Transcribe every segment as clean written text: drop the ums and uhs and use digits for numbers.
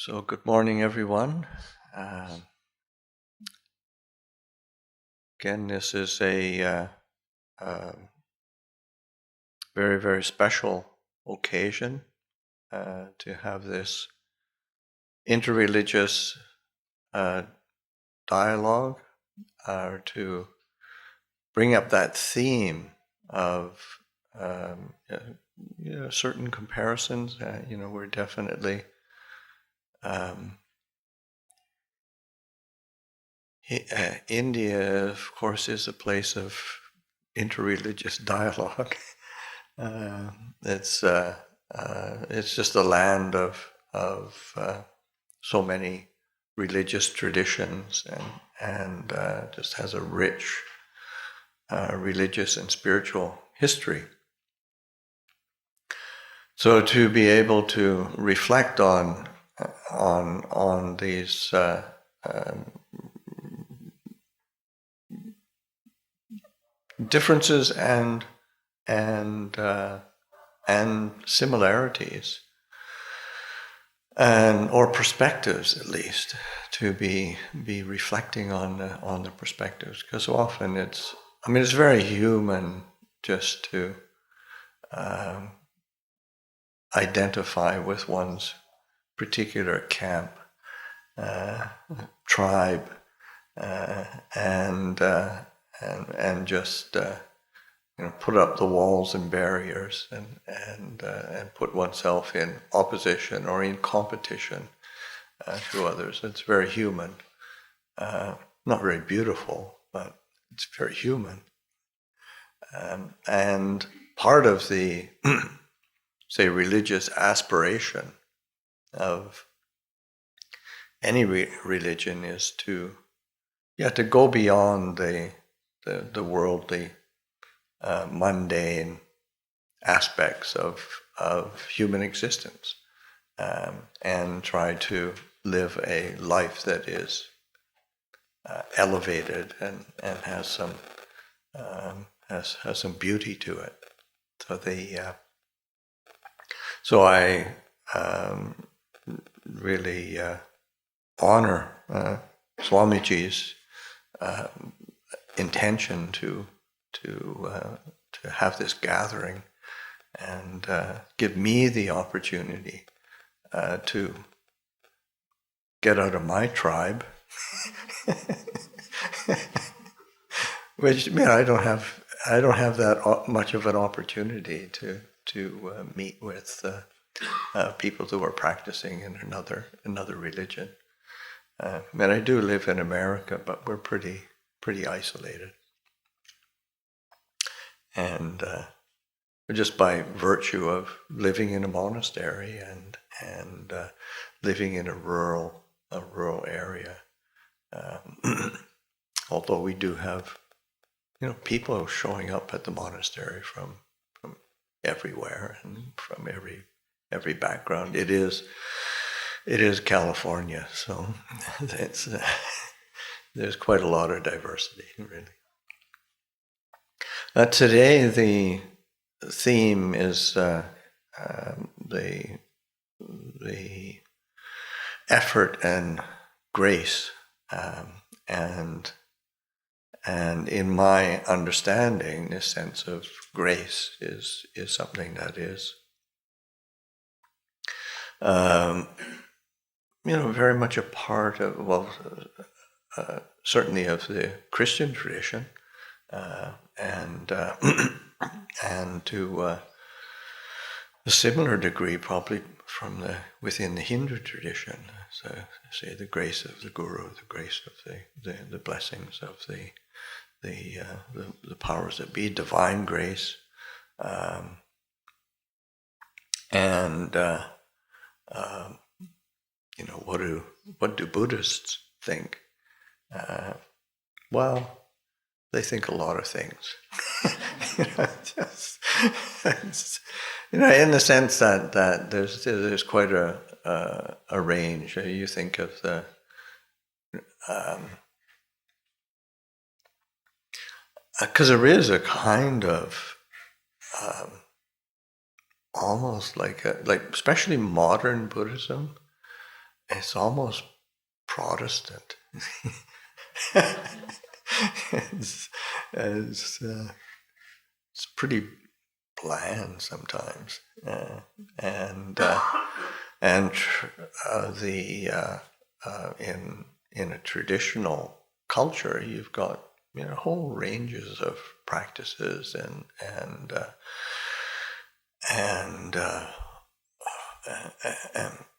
So, good morning, everyone. Um Again, this is a very, very special occasion to have this interreligious dialogue, to bring up that theme of certain comparisons. We're definitely India, of course, is a place of interreligious dialogue. Uh, it's it's just a land of so many religious traditions and just has a rich religious and spiritual history. So to be able to reflect on these differences and similarities, or perspectives, at least, to be reflecting on the perspectives, because so often it's very human just to identify with one's particular camp, tribe, and just put up the walls and barriers and put oneself in opposition or in competition to others. It's very human, not very beautiful, but it's very human. And part of the, say, religious aspiration of any religion is to go beyond the worldly, mundane aspects of human existence, and try to live a life that is elevated and has some has some beauty to it. So I really honor Swamiji's intention to have this gathering and give me the opportunity to get out of my tribe, which I don't have that much of an opportunity to meet with people who are practicing in another religion. I do live in America, but we're pretty isolated, and just by virtue of living in a monastery and living in a rural area. Although we do have people showing up at the monastery from everywhere and from every background. It is California, so there's quite a lot of diversity, really. Today the theme is the effort and grace, and in my understanding, this sense of grace is something that is very much a part of, certainly of the Christian tradition, and to a similar degree probably within the Hindu tradition. So, say, the grace of the Guru, the grace of the blessings of the powers that be, divine grace, and what do Buddhists think? Well, they think a lot of things. In the sense that there's quite a range. You think of the because there is a kind of almost like especially modern Buddhism it's almost Protestant. it's, it's, it's pretty bland sometimes, and in a traditional culture, you've got whole ranges of practices and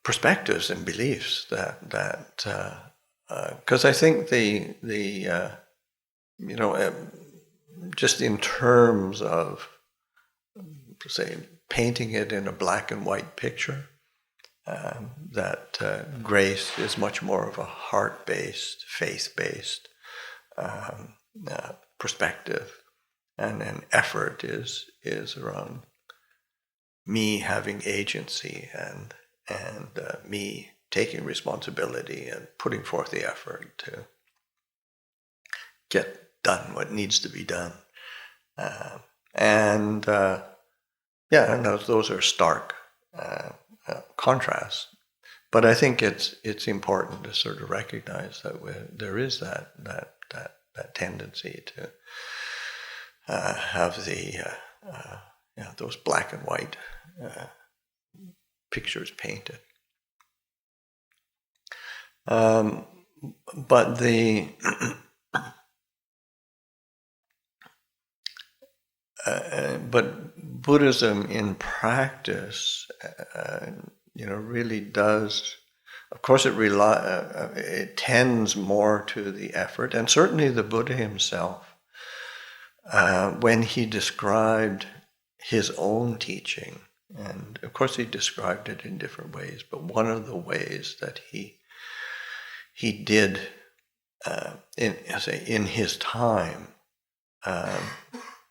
perspectives and beliefs that because I think the just in terms of, say, painting it in a black and white picture, that grace is much more of a heart-based, faith-based perspective, and then effort is around me having agency and me taking responsibility and putting forth the effort to get done what needs to be done. And those are stark contrasts. But I think it's important to sort of recognize that there is that tendency to have those black and white pictures painted. But but Buddhism in practice, really does. Of course, it tends more to the effort, and certainly the Buddha himself, when he described his own teaching, and of course he described it in different ways, but one of the ways that he did in his time,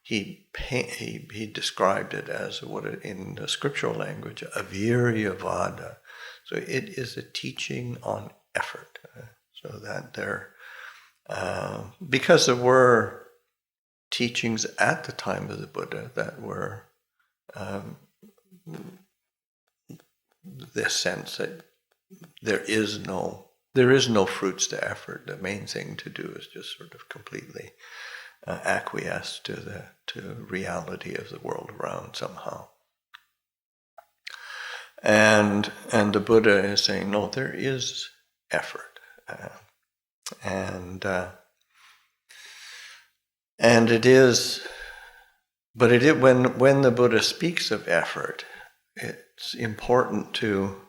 he described it as in the scriptural language, aviryavada. So it is a teaching on effort. So that because there were teachings at the time of the Buddha that were this sense that there is no fruits to effort. The main thing to do is just sort of completely acquiesce to the reality of the world around somehow. And the Buddha is saying, no, there is effort, and it is. But when the Buddha speaks of effort, it's important to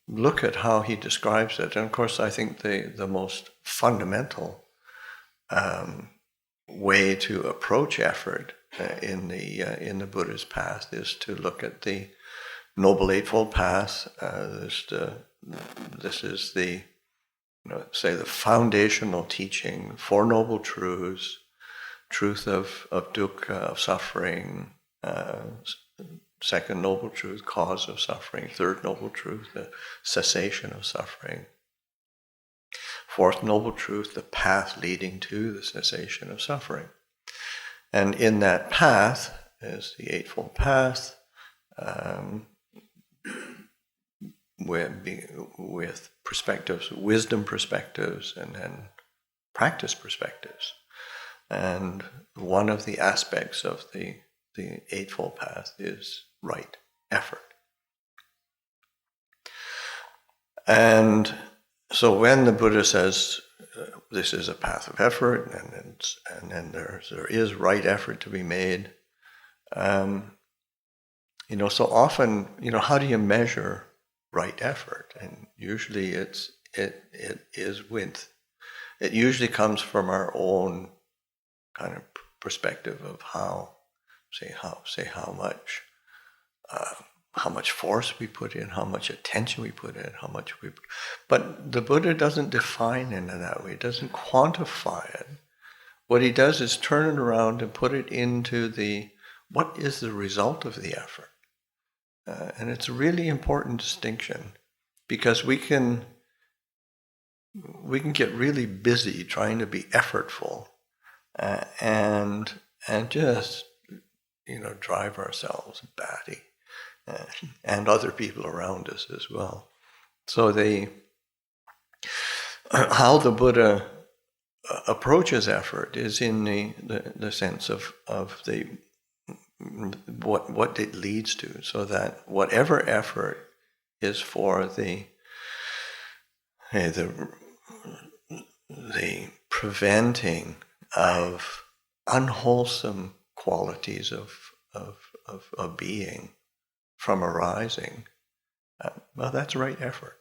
look at how he describes it. And of course, I think the most fundamental way to approach effort in the Buddha's path is to look at the Noble Eightfold Path. This is the the foundational teaching, Four Noble Truths, truth of dukkha, of suffering, second noble truth, cause of suffering, third noble truth, the cessation of suffering, fourth noble truth, the path leading to the cessation of suffering. And in that path is the Eightfold Path, with perspectives, wisdom perspectives, and then practice perspectives. And one of the aspects of the Eightfold Path is right effort. And so when the Buddha says this is a path of effort, and then there is right effort to be made, so often, how do you measure right effort? And usually it usually comes from our own kind of perspective of how much force we put in, how much attention we put in, but the Buddha doesn't define it in that way. He doesn't quantify it. What he does is turn it around and put it into what is the result of the effort. And it's a really important distinction, because we can get really busy trying to be effortful, and just drive ourselves batty. and other people around us as well. So how the Buddha approaches effort is in the sense of the what it leads to, so that whatever effort is for the preventing of unwholesome qualities of being from arising, well, that's right effort.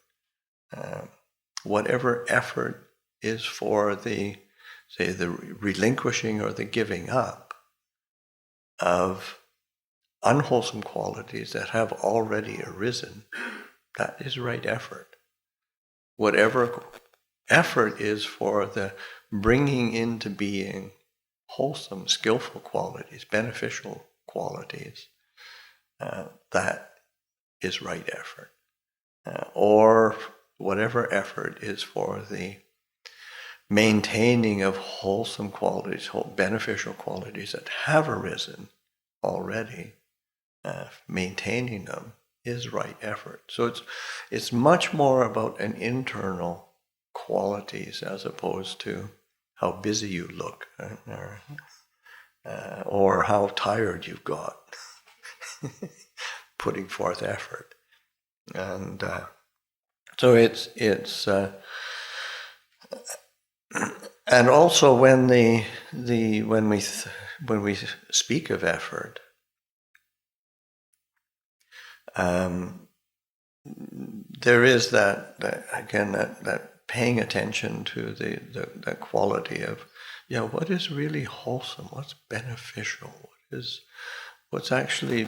Whatever effort is for the relinquishing or the giving up of unwholesome qualities that have already arisen, that is right effort. Whatever effort is for the bringing into being wholesome, skillful qualities, beneficial qualities, that is right effort. Or whatever effort is for the maintaining of wholesome qualities, beneficial qualities that have arisen already, maintaining them is right effort. So it's much more about an internal qualities as opposed to how busy you look, or how tired you've got putting forth effort. And so it's and also when we speak of effort, there is that paying attention to the quality of, what is really wholesome, what's beneficial, what's actually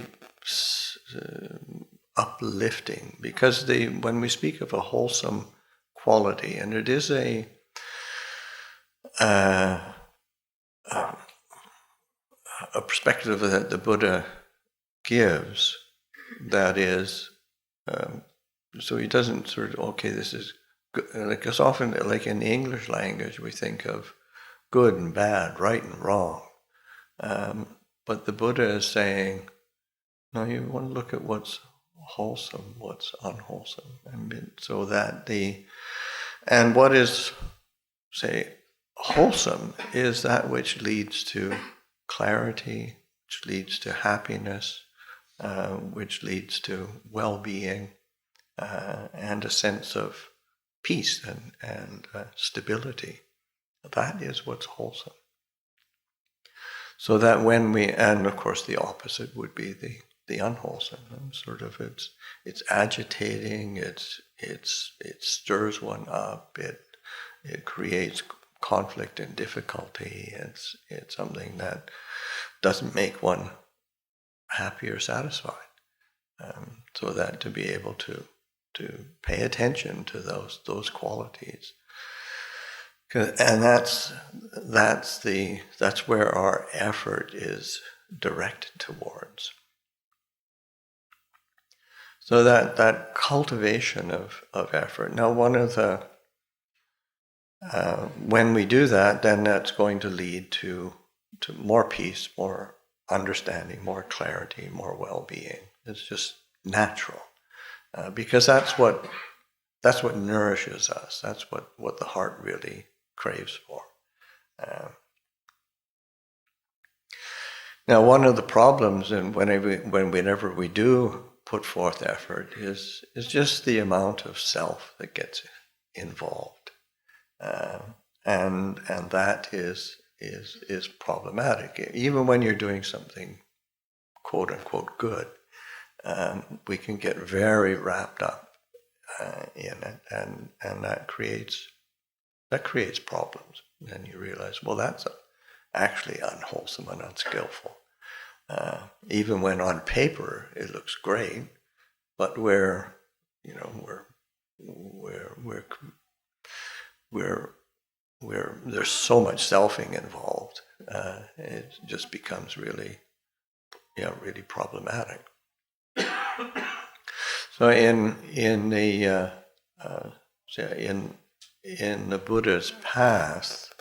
uplifting. Because when we speak of a wholesome quality, and it is a perspective that the Buddha gives, that is, so he doesn't sort of, okay, this is good, because often, like in the English language, we think of good and bad, right and wrong. But the Buddha is saying, no, you want to look at what's wholesome, what's unwholesome. So that and what is, say, wholesome is that which leads to clarity, which leads to happiness, which leads to well-being, and a sense of peace and stability. That is what's wholesome. So that and of course the opposite would be the unwholesome. And sort of it's agitating, it stirs one up, it creates conflict and difficulty. It's something that doesn't make one happy or satisfied. So that to be able to pay attention to those qualities, and that's where our effort is directed towards. So that cultivation of effort. Now, one of the when we do that, then that's going to lead to more peace, more understanding, more clarity, more well-being. It's just natural, because that's what nourishes us. That's what the heart really craves for. Now, one of the problems, whenever we do put forth effort, is just the amount of self that gets involved, and that is problematic. Even when you're doing something quote unquote good, we can get very wrapped up in it, and that creates problems. And you realize, well, that's actually unwholesome and unskillful. Even when on paper it looks great, but there's so much selfing involved, it just becomes really problematic. So in the Buddha's path,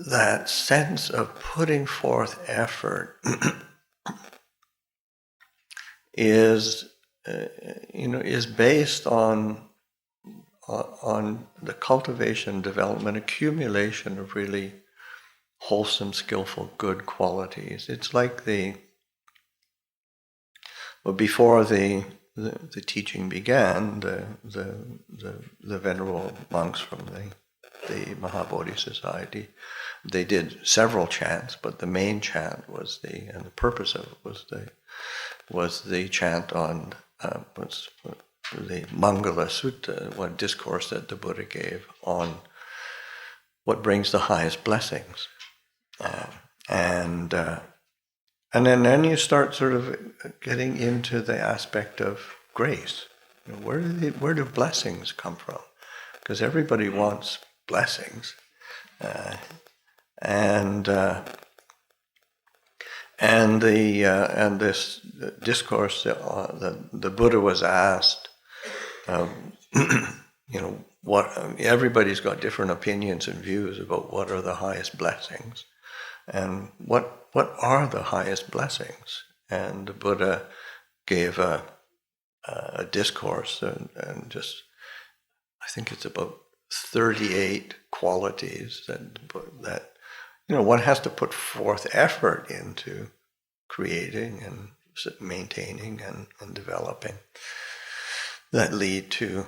that sense of putting forth effort is is based on the cultivation, development, accumulation of really wholesome, skillful, good qualities. It's like before the teaching began, the venerable monks from the Mahabodhi Society, they did several chants, but the main chant was and the purpose of it was the chant on the Mangala Sutta, one discourse that the Buddha gave on what brings the highest blessings, and then you start sort of getting into the aspect of grace. Where do blessings come from? Because everybody wants blessings, and this discourse, the Buddha was asked, what everybody's got different opinions and views about what are the highest blessings, and what are the highest blessings. And the Buddha gave a discourse, and just I think it's about 38 qualities that one has to put forth effort into creating and maintaining and developing, that lead to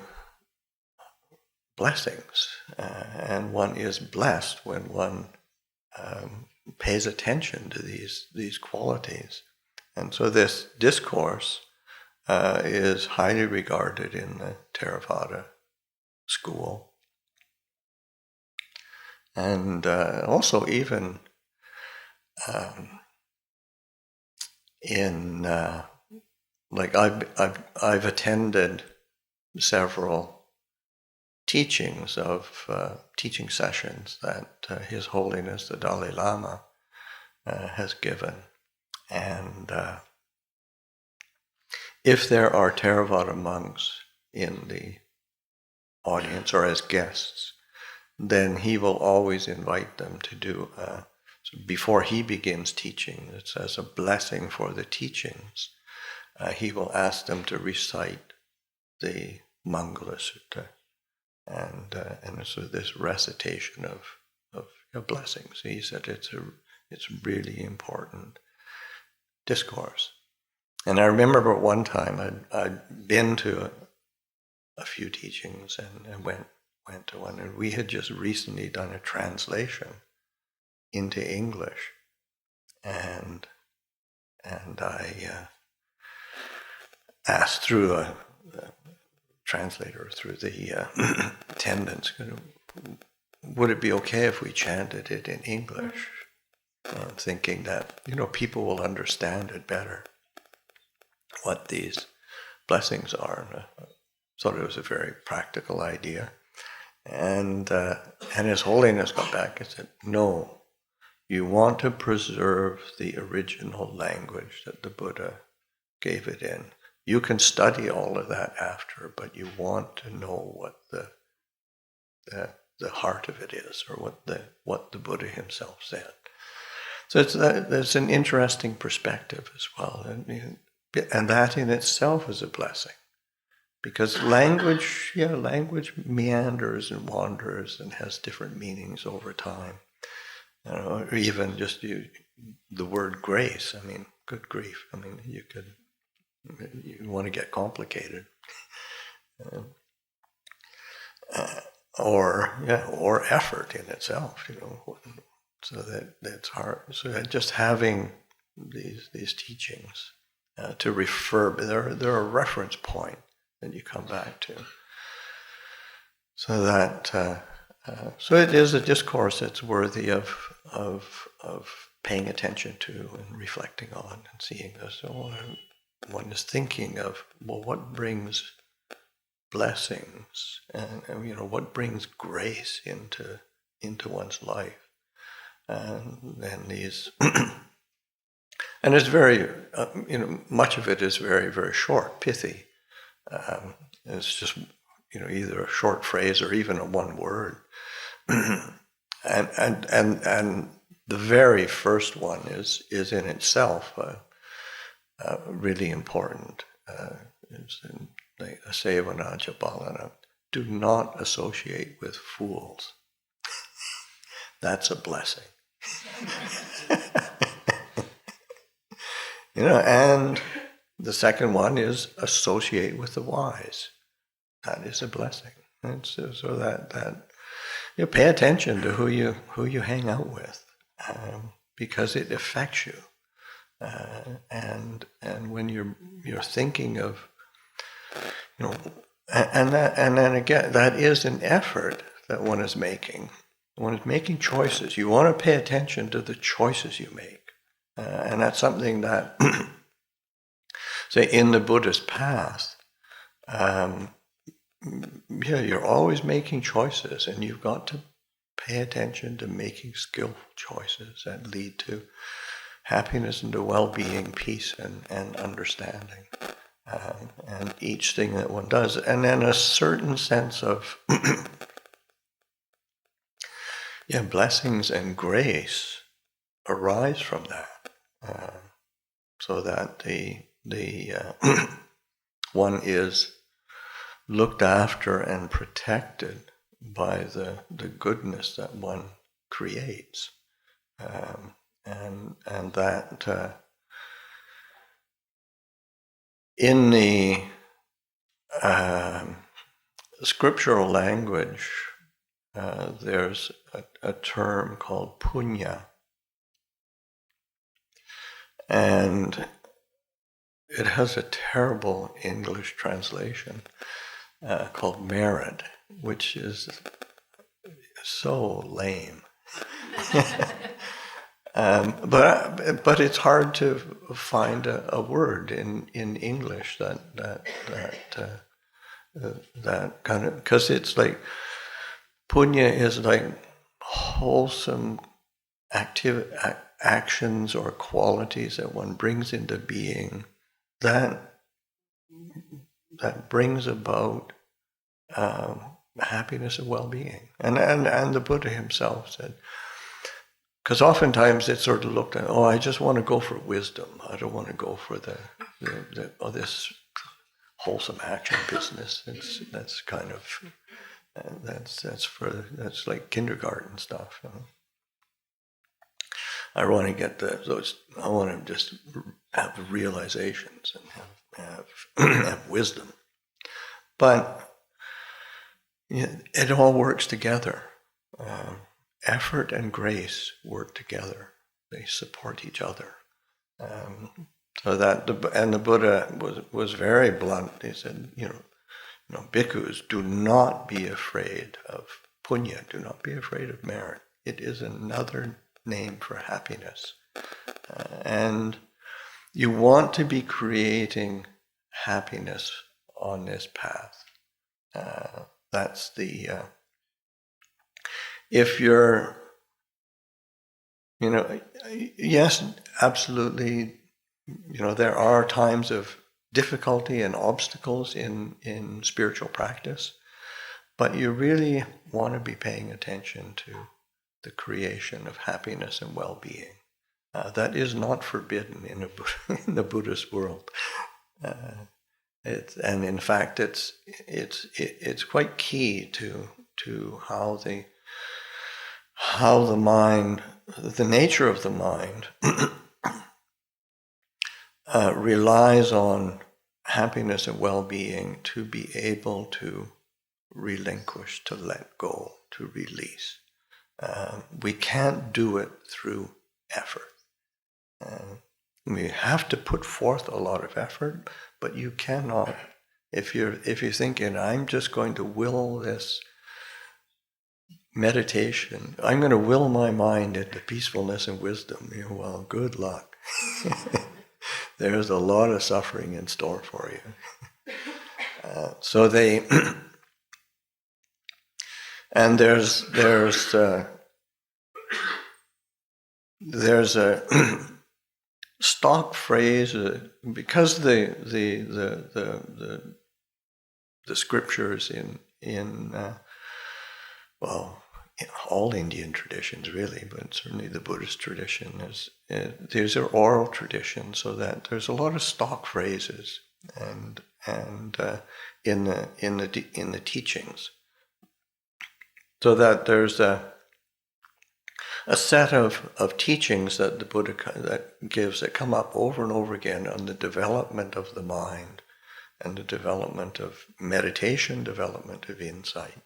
blessings. And one is blessed when one pays attention to these qualities. And so this discourse is highly regarded in the Theravada school. And also even in like I've attended several teachings of teaching sessions that His Holiness the Dalai Lama has given, and if there are Theravada monks in the audience or as guests, then he will always invite them to do before he begins teaching, it's as a blessing for the teachings, he will ask them to recite the Mangala Sutta, and so this recitation of blessings. He said it's really important discourse. And I remember one time I'd been to a few teachings and went to one, and we had just recently done a translation into English, and I asked through the translator, through the attendants, would it be okay if we chanted it in English? Thinking that people will understand it better, what these blessings are. And I thought it was a very practical idea. And His Holiness got back and said, no, you want to preserve the original language that the Buddha gave it in. You can study all of that after, but you want to know what the heart of it is, or what the Buddha himself said. So it's an interesting perspective as well, and that in itself is a blessing. Because language meanders and wanders and has different meanings over time. Or even just the word grace. I mean, good grief. I mean, you want to get complicated, or effort in itself. So that's hard. So that just having these teachings to refer, they're a reference point that you come back to. So that so it is a discourse that's worthy of paying attention to and reflecting on and seeing this. So one is thinking of, well, what brings blessings and what brings grace into one's life, and then these. And it's very, much of it is very, very short, pithy. It's just, either a short phrase or even a one word. and the very first one is in itself really important. It's in the Asevana Balana. Do not associate with fools. That's a blessing. And the second one is associate with the wise. That is a blessing. And so that pay attention to who you hang out with, because it affects you. And when you're thinking of, and then again, that is an effort that one is making. One is making choices. You want to pay attention to the choices you make. And that's something that, say, in the Buddhist path, you're always making choices, and you've got to pay attention to making skillful choices that lead to happiness and to well-being, peace, and understanding. And each thing that one does. And then a certain sense of blessings and grace arise from that. So that the one is looked after and protected by the goodness that one creates, and that in the scriptural language, there's a term called punya. And it has a terrible English translation called merit, which is so lame. But it's hard to find a word in English that kind of, because it's like punya is like wholesome actions or qualities that one brings into being that brings about happiness and well-being. And the Buddha himself said, because oftentimes it's sort of looked at, I just want to go for wisdom. I don't want to go for this wholesome action business. That's kind of that's like kindergarten stuff. I want to get those. I want to just have realizations and have wisdom. But it all works together. Effort and grace work together. They support each other. So that the Buddha was very blunt. He said, bhikkhus, do not be afraid of punya. Do not be afraid of merit. It is another name for happiness. And you want to be creating happiness on this path. That's the... if you're... yes, absolutely, there are times of difficulty and obstacles in spiritual practice, but you really want to be paying attention to the creation of happiness and well-being. That is not forbidden in the Buddhist world. And in fact, it's quite key to how the mind, the nature of the mind, relies on happiness and well-being to be able to relinquish, to let go, to release. We can't do it through effort. We have to put forth a lot of effort, but you cannot. If you're thinking, I'm just going to will this meditation, I'm going to will my mind into peacefulness and wisdom, well, good luck. There's a lot of suffering in store for you. So they, and there's a stock phrase, because the scriptures in all Indian traditions really, but certainly the Buddhist tradition these are oral traditions, so that there's a lot of stock phrases and in the teachings, so that there's a set of teachings that the Buddha that gives that come up over and over again on the development of the mind and the development of meditation, development of insight.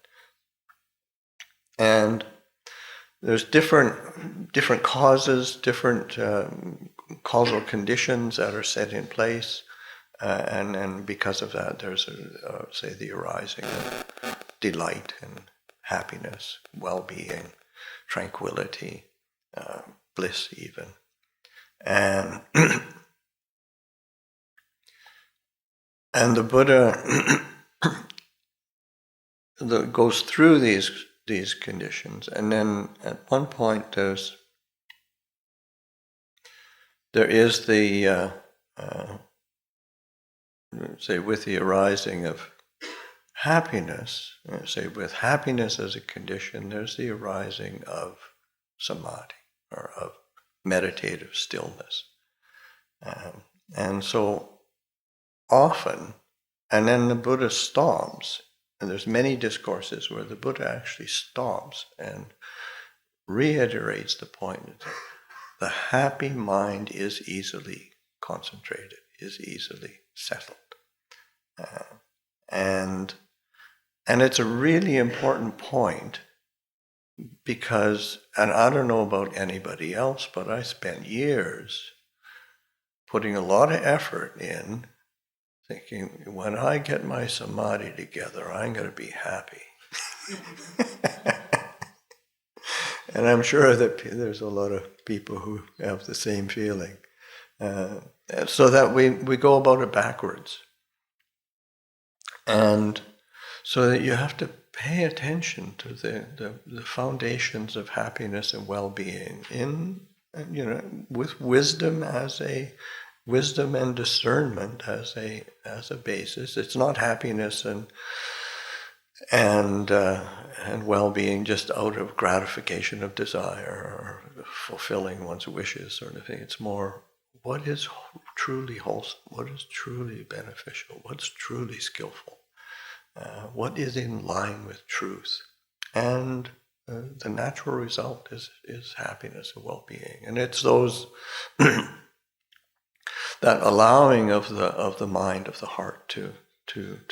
And there's different causes, different causal conditions that are set in place, and because of that, there's say the arising of delight and happiness, well-being, tranquility, bliss even. And and the Buddha goes through these conditions, and then at one point there is the say with the arising of happiness, say with happiness as a condition, there's the arising of samadhi, or of meditative stillness. And so often, and then the Buddha stops, and there's many discourses where the Buddha actually stops and reiterates the point that the happy mind is easily concentrated, is easily settled. And it's a really important point, because, and I don't know about anybody else, but I spent years putting a lot of effort in thinking, when I get my samadhi together, I'm going to be happy. And I'm sure that there's a lot of people who have the same feeling. So that we go about it backwards. And so that you have to pay attention to the foundations of happiness and well-being with wisdom wisdom and discernment as a basis. It's not happiness and well-being just out of gratification of desire or fulfilling one's wishes sort of thing. It's more, what is truly wholesome, what is truly beneficial, what's truly skillful, what is in line with truth. And the natural result is happiness and well-being. And it's those that allowing of the mind, of the heart to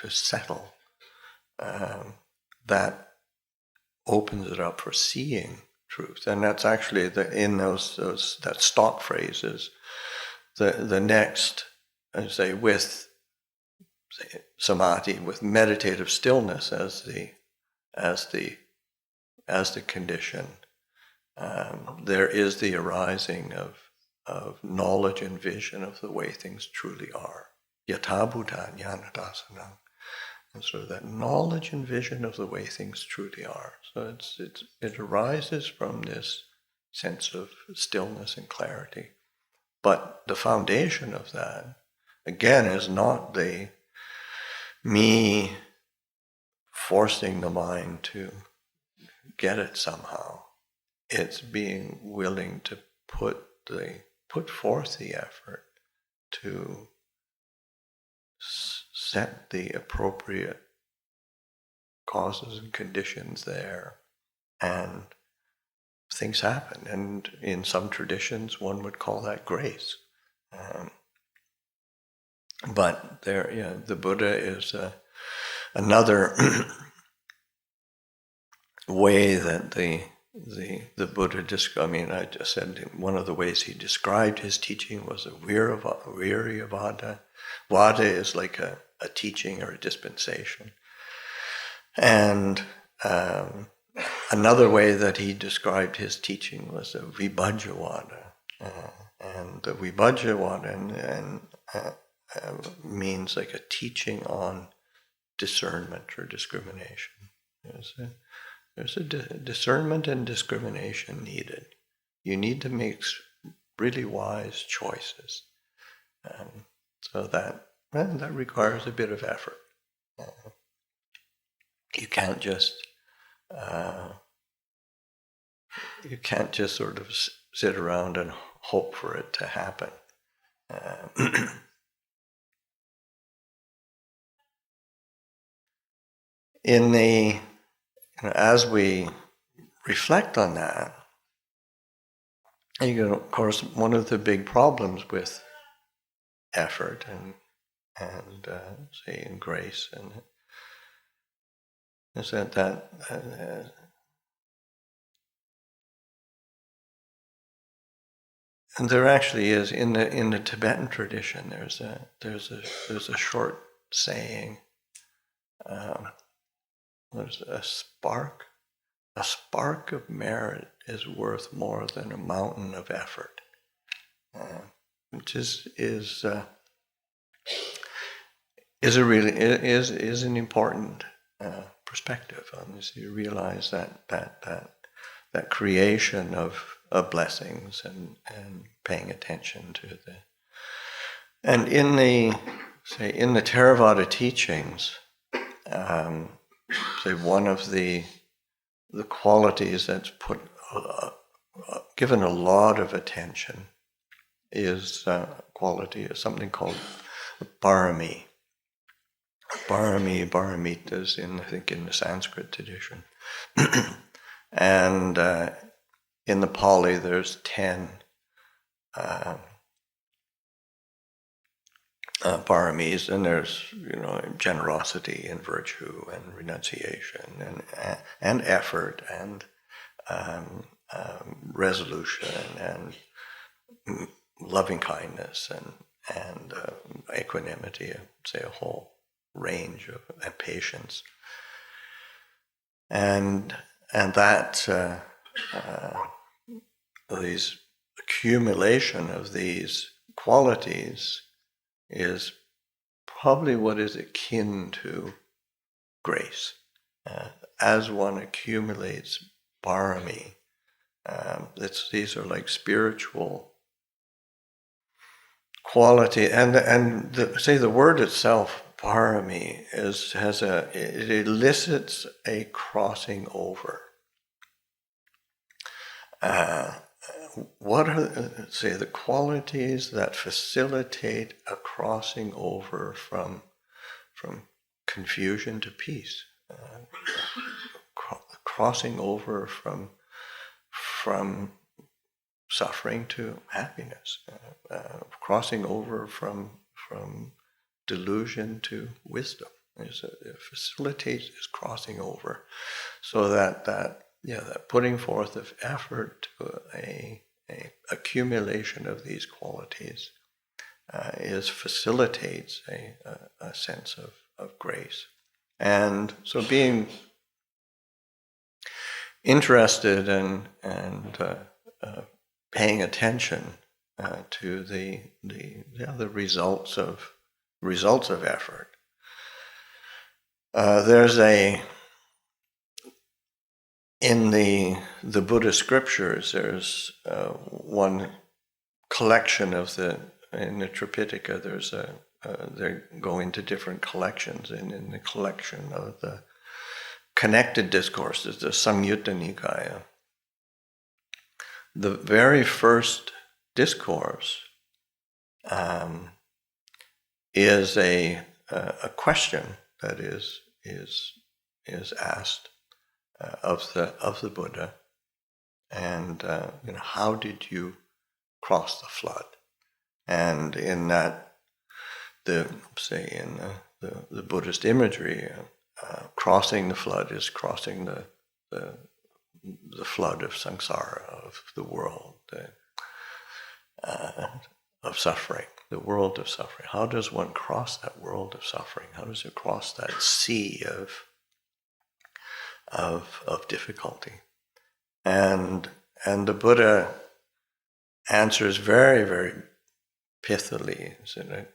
settle, that opens it up for seeing truth. And that's actually in those that stock phrases, the next, I say, with samadhi, with meditative stillness as the condition, there is the arising of knowledge and vision of the way things truly are. Yatha bhuta jnanadasanam. And so that knowledge and vision of the way things truly are. So it arises from this sense of stillness and clarity. But the foundation of that, again, is not the me forcing the mind to get it somehow. It's being willing to put forth the effort to set the appropriate causes and conditions there, and things happen. And in some traditions, one would call that grace. But the Buddha is another way that the Buddha I just said one of the ways he described his teaching was a virya-vada. Vada is like a teaching or a dispensation. And another way that he described his teaching was a vibhajya-vada. And the vibhajya-vada means like a teaching on discernment or discrimination. There's a discernment and discrimination needed. You need to make really wise choices. So that requires a bit of effort. You can't just you can't just sort of sit around and hope for it to happen. As we reflect on that, of course, one of the big problems with effort and say in grace and is that and there actually is in the Tibetan tradition. There's a short saying. There's a spark. A spark of merit is worth more than a mountain of effort, which is an important perspective on this. You realize that creation of blessings and paying attention to and in the Theravada teachings, say one of the qualities that's given a lot of attention is quality is something called parami. Paramitas in the Sanskrit tradition. And in the Pali there's 10 paramis, and there's generosity and virtue and renunciation and effort and resolution and loving kindness and equanimity, say a whole range of patience, and that these accumulation of these qualities is probably what is akin to grace. As one accumulates parami, these are like spiritual quality, and the word itself, parami, it elicits a crossing over. What are the qualities that facilitate a crossing over from confusion to peace, crossing over from suffering to happiness, crossing over from delusion to wisdom? It facilitates this crossing over, so that putting forth of effort to a accumulation of these qualities facilitates a sense of grace. And so being interested and paying attention to the results of effort. There's in the Buddhist scriptures, there's one collection in the Tripitaka. They go into different collections, and in the collection of the connected discourses, the Samyutta Nikaya, the very first discourse is a question that is asked of the Buddha, and how did you cross the flood? And in that, the Buddhist imagery, crossing the flood is crossing the flood of samsara, of the world, of suffering, the world of suffering. How does one cross that world of suffering? How does it cross that sea of difficulty? And the Buddha answers very, very pithily. He said,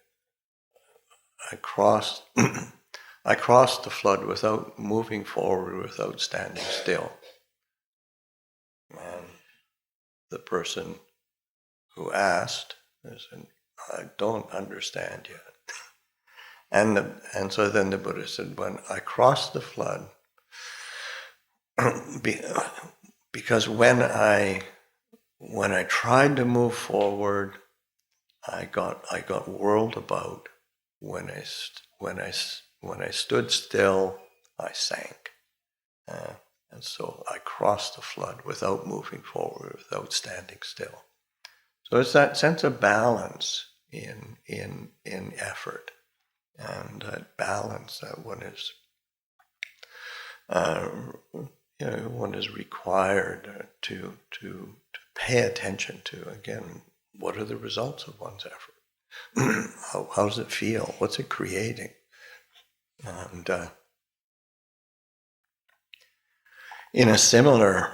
I crossed the flood without moving forward, without standing still. And the person who asked said, I don't understand yet. And so then the Buddha said, when I crossed the flood, because when I tried to move forward, I got whirled about. When I stood still, I sank, and so I crossed the flood without moving forward, without standing still. So it's that sense of balance in effort, and that balance that one is required to pay attention to. Again, what are the results of one's effort? How does it feel? What's it creating? And in a similar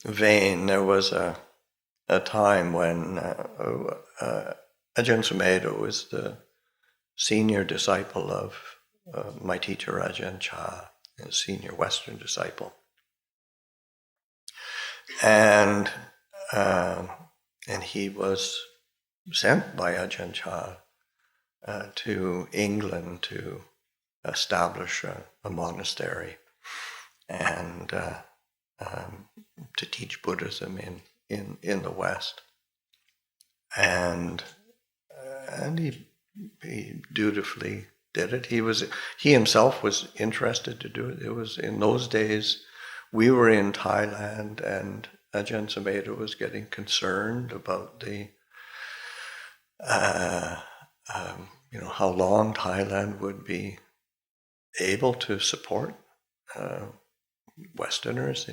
vein, there was a time when Ajahn Sumedho was the senior disciple of my teacher Ajahn Chah, a senior Western disciple, and he was sent by Ajahn Chah to England to establish a monastery and to teach Buddhism in the West, and he dutifully did it. He himself was interested to do it. It was in those days. We were in Thailand, and Ajahn Sumedho was getting concerned about the how long Thailand would be able to support Westerners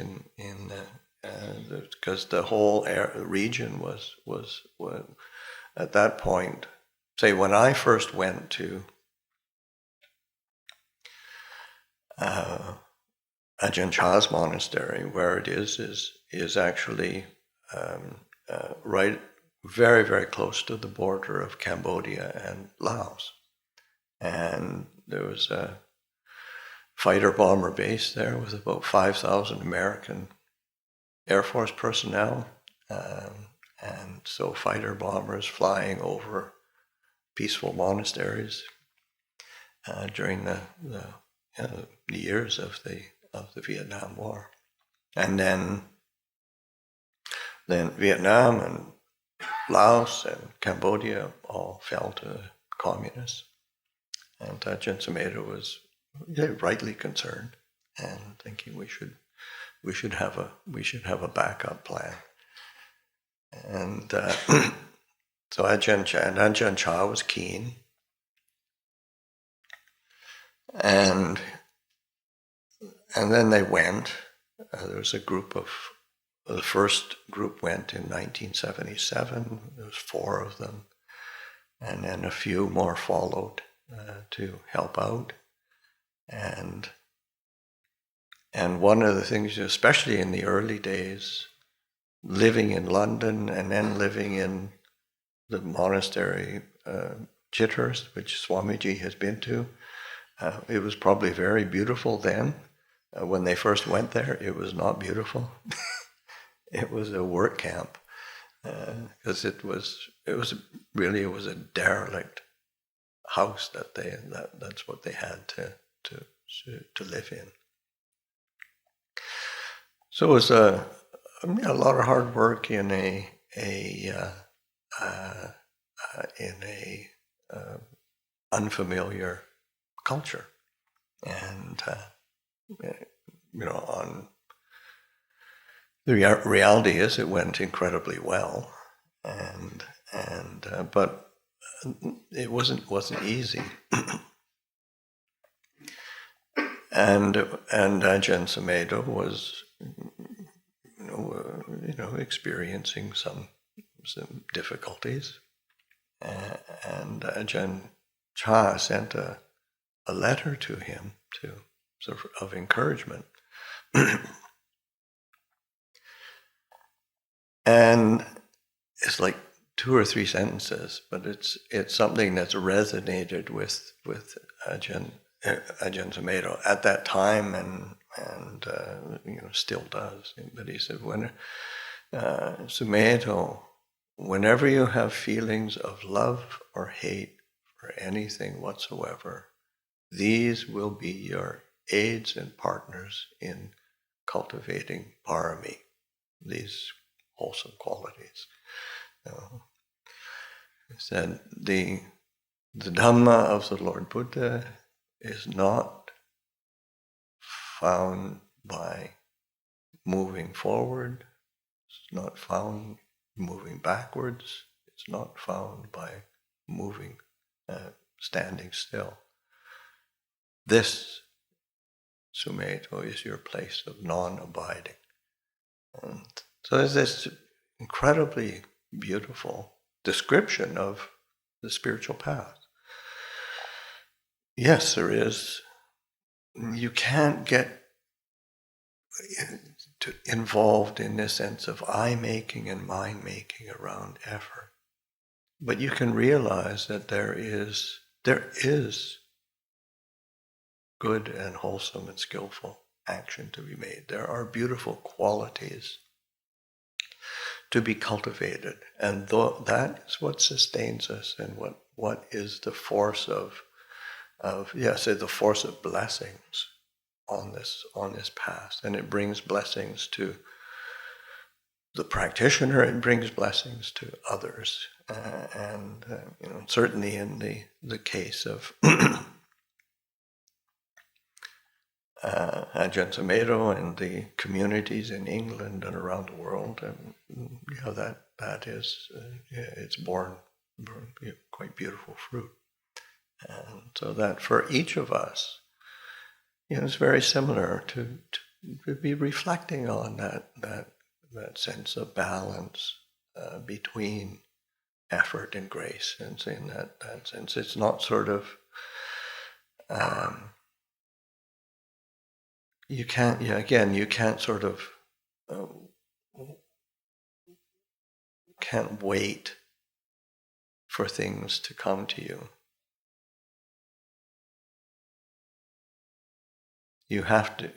because the whole region was at that point. Say, when I first went to Ajahn Chah's monastery, where it is actually right, very, very close to the border of Cambodia and Laos, and there was a fighter bomber base there with about 5,000 American Air Force personnel, and so fighter bombers flying over peaceful monasteries during the years of the Vietnam War, and then Vietnam and Laos and Cambodia all fell to the communists, and Ajahn Sumedho was rightly concerned and thinking we should have a backup plan. And so Ajahn Chah was keen, and then they went. There was a group of the first group went in 1977. There was 4 of them, and then a few more followed to help out. And one of the things, especially in the early days, living in London and then living in the monastery Chithurst, which Swamiji has been to, it was probably very beautiful then. When they first went there, it was not beautiful. It was a work camp, because it was a derelict house that's what they had to live in. So it was a lot of hard work in a unfamiliar culture, and on the reality is it went incredibly well, but it wasn't easy. And Ajahn Sumedho was experiencing some difficulties, and Ajahn Chah sent a letter to him of encouragement. And it's like 2 or 3 sentences, but it's something that's resonated with Ajahn Sumedho at that time, and still does. But he said, Sumedho, whenever you have feelings of love or hate for anything whatsoever, these will be your aids and partners in cultivating parami, these wholesome qualities. He said the Dhamma of the Lord Buddha is not found by moving forward, it's not found moving backwards, it's not found by moving, standing still. This, Sumedho, is your place of non-abiding. And so there's this incredibly beautiful description of the spiritual path. Yes, there is. You can't get involved in this sense of I-making and mind-making around effort. But you can realize that there is good and wholesome and skillful action to be made. There are beautiful qualities to be cultivated, and that is what sustains us, and what is the force of the force of blessings on this path. And it brings blessings to the practitioner, it brings blessings to others, and certainly in the case of Ajahn Pasanno and the communities in England and around the world, and that is it's borne quite beautiful fruit. And so that for each of us, it's very similar to be reflecting on that sense of balance between effort and grace. And in that sense, it's not sort of you can't sort of can't wait for things to come to you. You have to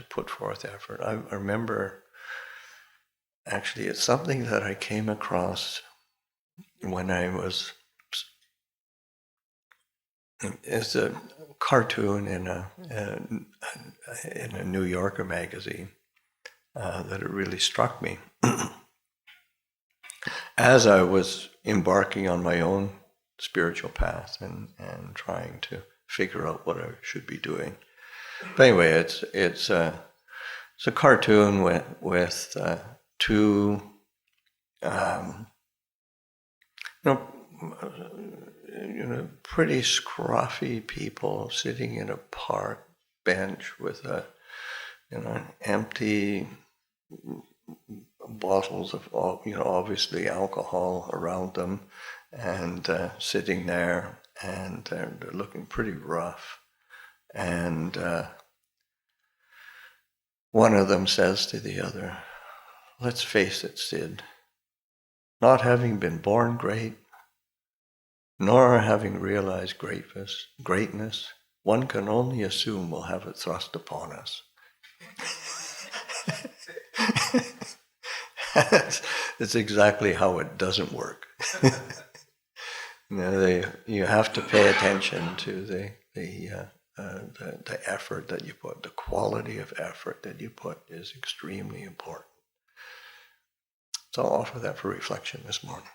put forth effort. I remember, actually, it's something that I came across when I was, it's a cartoon in a New Yorker magazine that it really struck me. As I was embarking on my own spiritual path and trying to figure out what I should be doing. But anyway, it's a cartoon with two pretty scruffy people sitting in a park bench with empty bottles of obviously alcohol around them, and sitting there, and they're looking pretty rough. And one of them says to the other, "Let's face it, Sid, not having been born great, nor having realized greatness, one can only assume we'll have it thrust upon us." It's exactly how it doesn't work. You have to pay attention to the effort that you put. The quality of effort that you put is extremely important. So I'll offer that for reflection this morning.